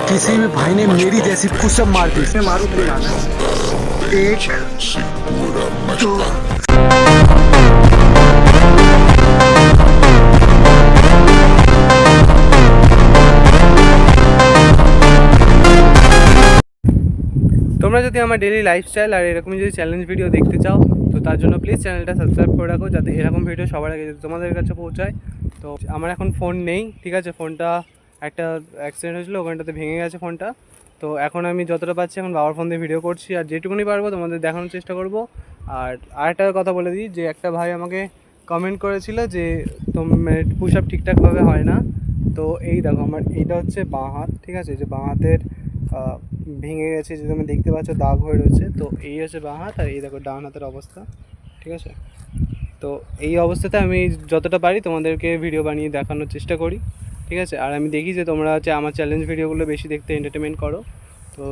किसी भी भाई ने मेरी जैसी पुशअप मार दी, इसमें मारू तो याद है। एक दो। তোমরা যদি আমার ডেইলি লাইফস্টাইল আর এরকম যদি চ্যালেঞ্জ ভিডিও দেখতে চাও তো তার জন্য প্লিজ চ্যানেলটা সাবস্ক্রাইব করে রাখো, যাতে এরকম ভিডিও সবার আগে তোমাদের কাছে পৌঁছায়। তো আমার এখন ফোন নেই, ঠিক আছে, ফোনটা একটা অ্যাক্সিডেন্ট হয়েছিলো, ওখানটাতে ভেঙে গেছে ফোনটা। তো এখন আমি যতটা পাচ্ছি এখন বাবার ফোন দিয়ে ভিডিও করছি, আর যেটুকুনি পারবো তোমাদের দেখানোর চেষ্টা করব। আর আরেকটা কথা বলে দিই যে একটা ভাই আমাকে কমেন্ট করেছিল যে তোমার পুশ আপ ঠিকঠাকভাবে হয় না। তো এই দেখো আমার এইটা হচ্ছে বাঁ হাত, ঠিক আছে, যে বাঁ হাতের ভেঙে গেছে, যে তুমি দেখতে পাচ্ছ দাগ হয়ে রয়েছে। তো এই হচ্ছে বাঁ হাত, আর এই দেখো ডান হাতের অবস্থা, ঠিক আছে। তো এই অবস্থাতে আমি যতটা পারি তোমাদেরকে ভিডিও বানিয়ে দেখানোর চেষ্টা করি, ঠিক আছে। আর আমি দেখি যে তোমরা হচ্ছে আমার চ্যালেঞ্জ ভিডিওগুলো বেশি দেখতে এন্টারটেনমেন্ট করো। তো